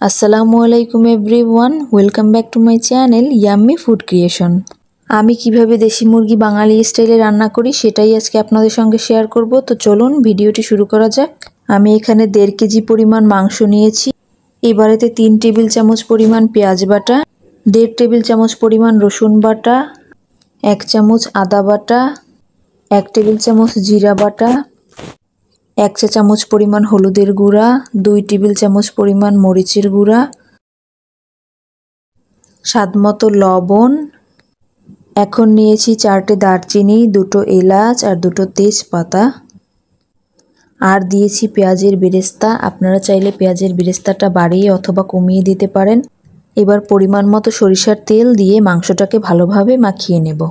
আসসালামু আলাইকুম everyone, welcome back to my channel yummy food creation. আমি কিভাবে দেশি মুরগি বাঙালি স্টাইলে রান্না করি সেটাই আজকে আপনাদের সঙ্গে শেয়ার করব। তো চলুন ভিডিওটি শুরু করা যাক। আমি এখানে 1.5 কেজি পরিমাণ মাংস নিয়েছি। এবারেতে 3 টেবিল চামচ পরিমাণ পেঁয়াজ বাটা, 1.5 টেবিল চামচ পরিমাণ রসুন বাটা, 1 চামচ আদা বাটা, 1 টেবিল চামচ জিরা বাটা, 1 চা চামচ পরিমাণ হলুদের গুঁড়া, 2 টেবিল চামচ পরিমাণ মরিচের গুঁড়া, স্বাদমতো লবণ। এখন নিয়েছি 4টে দারচিনি, 2টো এলাচ আর 2টো তেজপাতা, আর দিয়েছি পেঁয়াজের বেরেস্তা। আপনারা চাইলে পেঁয়াজের বেরেস্তাটা বাড়িয়ে অথবা কমিয়ে দিতে পারেন। এবার পরিমাণ মতো সরিষার তেল দিয়ে মাংসটাকে ভালোভাবে মাখিয়ে নেব।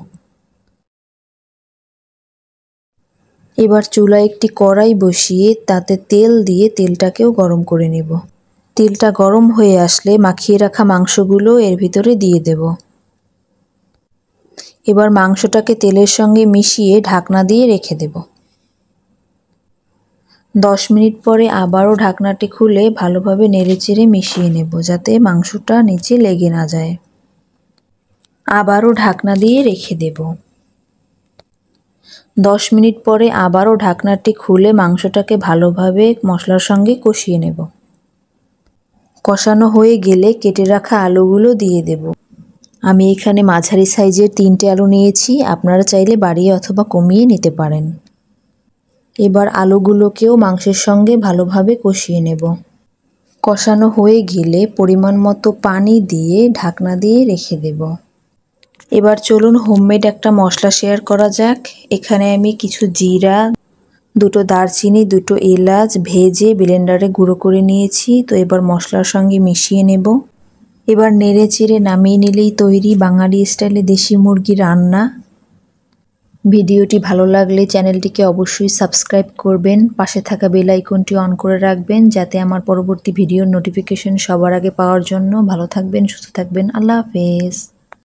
এবার চুলায় একটি কড়াই বসিয়ে তাতে তেল দিয়ে তেলটাকেও গরম করে নেব। তেলটা গরম হয়ে আসলে মাখিয়ে রাখা মাংসগুলো এর ভিতরে দিয়ে দেব। এবার মাংসটাকে তেলের সঙ্গে মিশিয়ে ঢাকনা দিয়ে রেখে দেব। 10 মিনিট পরে আবারও ঢাকনাটি খুলে ভালোভাবে নেড়েচেড়ে মিশিয়ে নেব, যাতে মাংসটা নিচে লেগে না যায়। আবারও ঢাকনা দিয়ে রেখে দেব। 10 মিনিট পরে আবারও ঢাকনাটি খুলে মাংসটাকে ভালোভাবে মশলার সঙ্গে কষিয়ে নেব। কষানো হয়ে গেলে কেটে রাখা আলুগুলো দিয়ে দেব। আমি এখানে মাঝারি সাইজের 3টে আলু নিয়েছি, আপনারা চাইলে বাড়িয়ে অথবা কমিয়ে নিতে পারেন। এবার আলুগুলোকেও মাংসের সঙ্গে ভালোভাবে কষিয়ে নেব। কষানো হয়ে গেলে পরিমাণ মতো পানি দিয়ে ঢাকনা দিয়ে রেখে দেব। এবার চলুন হোমমেড একটা মশলা শেয়ার করা যাক। এখানে আমি কিছু জিরা, 2টো দারচিনি, 2টো এলাচ ভেজে ব্লেন্ডারে গুঁড়ো করে নিয়েছি। তো এবার মশলার সঙ্গে মিশিয়ে নেব। এবার নেড়ে চেড়ে নামিয়ে নিলেই তৈরি বাঙালি স্টাইলে দেশি মুরগি রান্না। ভিডিওটি ভালো লাগলে চ্যানেলটিকে অবশ্যই সাবস্ক্রাইব করবেন, পাশে থাকা বেল আইকনটি অন করে রাখবেন যাতে আমার পরবর্তী ভিডিওর নোটিফিকেশন সবার আগে পাওয়ার জন্য। ভালো থাকবেন, সুস্থ থাকবেন, আল্লাহ হাফেজ।